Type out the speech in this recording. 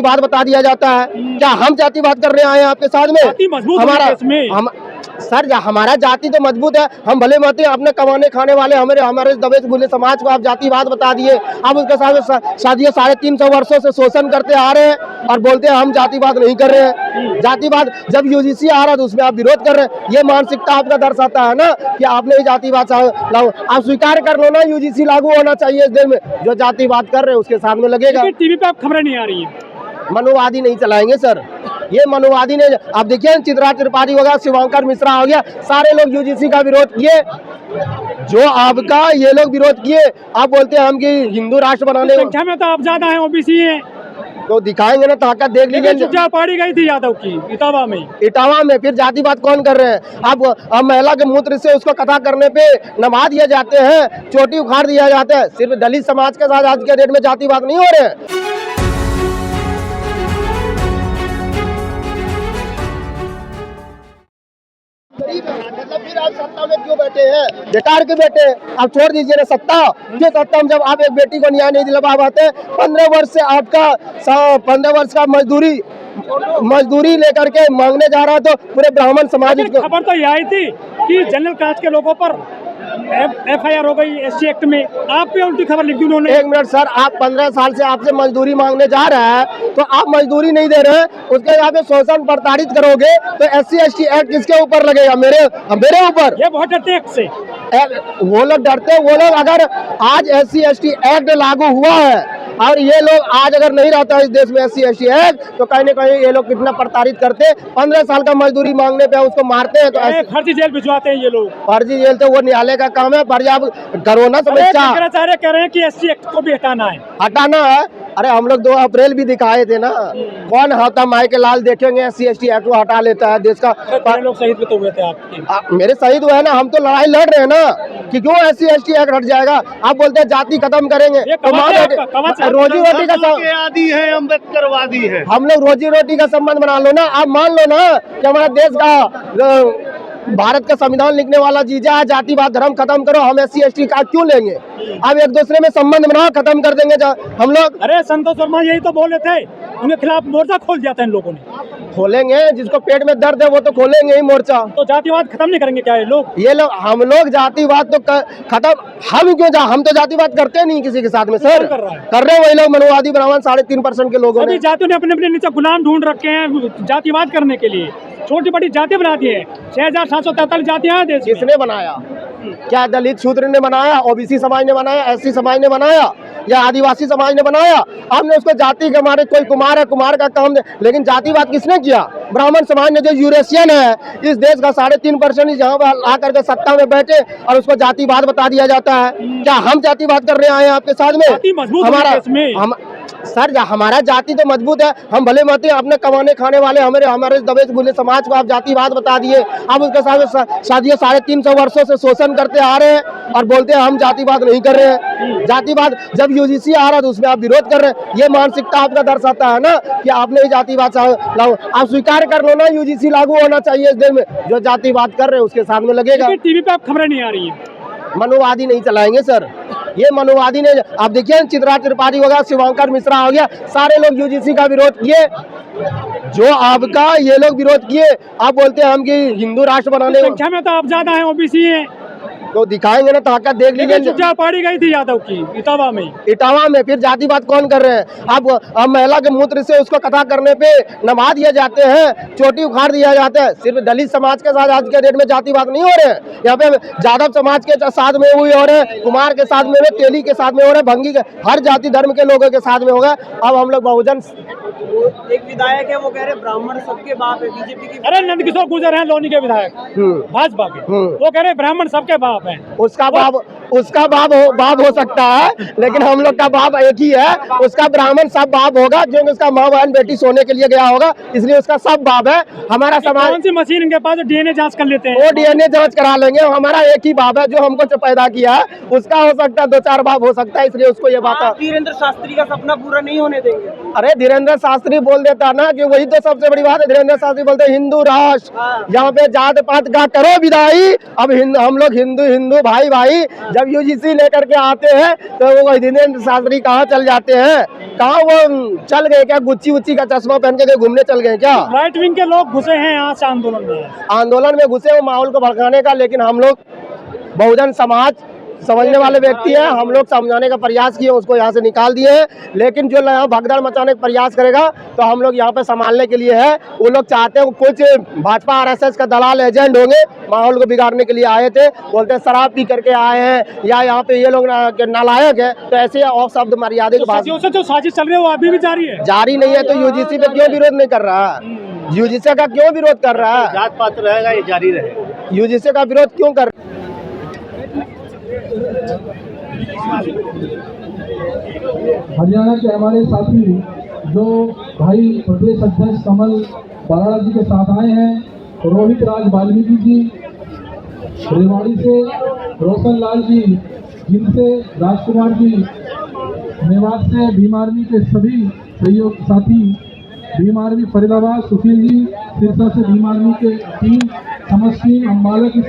बात बता दिया जाता है। क्या हम जातिवाद करने आए हैं आपके साथ में? सर हमारा जाति तो मजबूत है, हम भले मत अपने कमाने खाने वाले हमारे दबे बुले समाज को आप जातिवाद बता दिए। आप उसके साथ शादियों 350 वर्षों से शोषण करते आ रहे हैं और बोलते हैं हम जातिवाद नहीं कर रहे हैं। जातिवाद जब यूजीसी आ रहा तो उसमें आप विरोध कर रहे हैं। ये मानसिकता आपका दर्शाता है ना कि आपने ही जातिवाद लागू। आप स्वीकार कर लो ना, यूजीसी लागू होना चाहिए इस देश में। जो जातिवाद कर रहे हैं उसके साथ में लगेगा। टीवी पे आप खबरें नहीं आ रही है, मनोवादी नहीं चलाएंगे सर, ये मनोवादी ने। आप देखिए चित्रा त्रिपाठी हो गया, शिवांकर मिश्रा हो गया, सारे लोग यूजीसी का विरोध किए। जो आपका ये लोग विरोध किए, आप बोलते हैं हम कि हिंदू राष्ट्र बनाने संख्या में तो आप ज्यादा हैं, ओबीसी हैं, तो दिखाएंगे ना ताकत, देख लीजिए। पाड़ी गई थी यादव की इटावा में, फिर जातिवाद कौन कर रहे हैं? अब महिला के मूत्र से उसको कथा करने पे नमा दिए जाते हैं, चोटी उखाड़ दिया जाता है। सिर्फ दलित समाज के साथ आज के डेट में जातिवाद नहीं हो रहे हैं। मतलब फिर आप सत्ता में क्यों बैठे हैं? बेकार के बैठे हैं। आप छोड़ दीजिए ना सत्ता। क्यों सत्ता में जब आप एक बेटी को न्याय नहीं दिला पाते? 15 वर्ष से आपका 15 वर्ष का मजदूरी लेकर के मांगने जा रहा, तो पूरे ब्राह्मण समाज। खबर तो ये आई थी कि जनरल कास्ट के लोगों पर FIR हो गई SC एक्ट में, आप पे उल्टी खबर लिख दी उन्होंने। एक मिनट सर, आप 15 साल से आपसे मजदूरी मांगने जा रहा है, तो आप मजदूरी नहीं दे रहे हैं, उसके यहाँ पे शोषण प्रताड़ित करोगे तो SC ST एक्ट किसके ऊपर लगेगा? मेरे ऊपर। ये बहुत डरते हैं से। वो लोग डरते हैं, वो लोग अगर आज SC ST एक्ट लागू हुआ है और ये लोग आज अगर नहीं रहता इस देश में SC ST एक्ट, तो कहीं न कहीं ये लोग कितना प्रताड़ित करते। 15 साल का मजदूरी मांगने पे उसको मारते हैं, तो फर्जी जेल भिजवाते हैं ये लोग। फर्जी जेल तो वो न्यायालय का काम है, पर आप करो ना समीक्षा। शंकराचार्य कह रहे हैं कि SC एक्ट को भी हटाना है। अरे हम लोग 2 अप्रैल भी दिखाए थे ना, कौन हाथा माई के लाल देखेंगे SC ST एक्ट को हटा लेता है देश का। लोग शहीद तो हुए थे आपके, मेरे शहीद हुए ना, हम तो लड़ाई लड़ रहे हैं ना कि क्यों SC ST एक्ट हट जाएगा। आप बोलते हैं जाति खत्म करेंगे, रोजी रोटी का आदि है, अम्बेडकरवादी है। हम लोग रोजी रोटी का संबंध बना लो ना। आप मान लो ना कि हमारा देश का भारत का संविधान लिखने वाला जीजा है, जातिवाद धर्म खत्म करो, हम SC ST का क्यों लेंगे? अब एक दूसरे में संबंध बनाओ, खत्म कर देंगे हम लोग। अरे संतोष शर्मा यही तो बोले थे, उनके खिलाफ मोर्चा खोल दिया था इन लोगों ने। खोलेंगे, जिसको पेट में दर्द है वो तो खोलेंगे ही मोर्चा। तो जातिवाद खत्म नहीं करेंगे क्या ये लोग? हम लोग जातिवाद तो खत्म, हम तो जातिवाद करते नहीं किसी के साथ में सर। कर रहे हैं वही लोग, मनोवादी ब्राह्मण 3.5% के लोगों ने। जातियों ने अपने अपने नीचे गुलाम ढूंढ रखे हैं जातिवाद करने के लिए, छोटी बड़ी जाति बना दी है। 6743 जातियां हैं देश में। किसने बनाया? क्या दलित शूद्र ने बनाया, OBC समाज ने बनाया, SC समाज ने बनाया, या आदिवासी समाज ने बनाया? हमने उसको जाति के हमारे कोई कुमार है, कुमार का काम दे, लेकिन जातिवाद किसने किया? ब्राह्मण समाज ने, जो यूरेशियन है इस देश का 3.5% जहाँ पर आकर के सत्ता में बैठे और उसको जातिवाद बता दिया जाता है। क्या हम जातिवाद करने आए हैं आपके साथ में? सर हमारा जाति तो मजबूत है, हम भले मत अपने कमाने खाने वाले हमारे दबे बुले समाज को आप जातिवाद बता दिए। आप उसके साथ शादियों 350 वर्षों से शोषण करते आ रहे हैं और बोलते हैं हम जातिवाद नहीं कर रहे हैं। जातिवाद जब यूजीसी आ रहा तो उसमें आप विरोध कर रहे हैं। ये मानसिकता आपका दर्शाता है ना कि आपने ही जातिवाद लागू। आप स्वीकार कर लो ना, यूजीसी लागू होना चाहिए इस देश में। जो जातिवाद कर रहे हैं उसके साथ में लगेगा। टीवी पे आप खबरें नहीं आ रही है, मनोवादी नहीं चलाएंगे सर, ये मनोवादी ने। आप देखिए चित्रा त्रिपाठी हो गया, शिवांकर मिश्रा हो गया, सारे लोग यूजीसी का विरोध किए। जो आपका ये लोग विरोध किए, आप बोलते हैं हम कि हिंदू राष्ट्र बनाने। संख्या में तो आप ज्यादा हैं, ओबीसी हैं, तो दिखाएंगे ना ताकत, देख लीजिए। पाड़ी गई थी यादव की इटावा में, फिर जातिवाद कौन कर रहे हैं? अब महिला के मूत्र से उसको कथा करने पे नमा दिए जाते हैं, चोटी उखाड़ दिया जाता है। सिर्फ दलित समाज के साथ आज के डेट में जातिवाद नहीं हो रहे हैं। यहाँ पे यादव समाज के साथ में हुई हो रहे हैं, कुमार के साथ में, तेली के साथ में हो रहे, भंगी के, हर जाति धर्म के लोगों के साथ में होगा। अब हम लोग बहुजन, एक विधायक है वो कह रहे ब्राह्मण सबके बाप है, बीजेपी की। अरे नंदकिशोर गुर्जर हैं लोनी के विधायक, भाजपा के, वो कह रहे ब्राह्मण सबके बाप हैं। उसका बाप हो सकता है, लेकिन हम लोग का बाप एक ही है। उसका ब्राह्मण सब बाप होगा, जो उसका माँ बहन बेटी सोने के लिए गया होगा, इसलिए उसका सब बाप है। हमारा समाज, कौन सी मशीन इनके पास DNA जांच कर लेते हैं? वो DNA जांच करा लेंगे। हमारा एक ही बाप है जो हमको पैदा किया है, उसका हो सकता है 2-4 बाप हो सकता है, इसलिए उसको ये बात। धीरेन्द्र शास्त्री का सपना पूरा नहीं होने देंगे? अरे धीरेन्द्र शास्त्री बोल देता ना कि वही तो सबसे बड़ी बात है। धीरेन्द्र शास्त्री बोलते हिंदू राष्ट्र, यहाँ पे जात पात का करो विदाई। अब हम लोग हिंदू भाई जब यूजीसी लेकर के आते हैं तो वो हितेंद्र शास्त्री कहाँ चल जाते हैं, कहाँ वो चल गए क्या, गुच्ची उच्ची का चश्मा पहन के घूमने चल गए क्या? राइट विंग के लोग घुसे हैं यहाँ से आंदोलन में घुसे वो माहौल को भड़काने का, लेकिन हम लोग बहुजन समाज समझने वाले व्यक्ति हैं, हम लोग समझाने का प्रयास किए, उसको यहाँ से निकाल दिए हैं। लेकिन जो यहाँ भगदड़ मचाने का प्रयास करेगा तो हम लोग यहाँ पे संभालने के लिए है। वो लोग चाहते हैं कुछ भाजपा आरएसएस का दलाल एजेंट होंगे, माहौल को बिगाड़ने के लिए आए थे, बोलते हैं शराब पी करके आए हैं या यहाँ पे ये लोग नालायक है, तो ऐसे और शब्द मर्यादित सदियों से जो साजिश चल रही है वो अभी भी जारी है। जारी नहीं है तो यूजीसी पे क्यों विरोध नहीं कर रहा है? यूजीसी का क्यों विरोध कर रहा है? जात पात रहेगा, ये जारी रहेगा। यूजीसी का विरोध क्यों कर हरियाणा के हमारे साथी जो भाई प्रदेश अध्यक्ष कमल बराड़ा जी के साथ आए हैं, रोहित राज वाल्मीकि जी, रेवाड़ी से रोशन लाल जी, जिनसे राजकुमार जी, मेवात से भीम आर्मी के सभी सहयोग साथी, भीम आर्मी फरीदाबाद सुशील जी, सिरसा से भीम आर्मी के टीम, समस्त टीम, अम्बाला की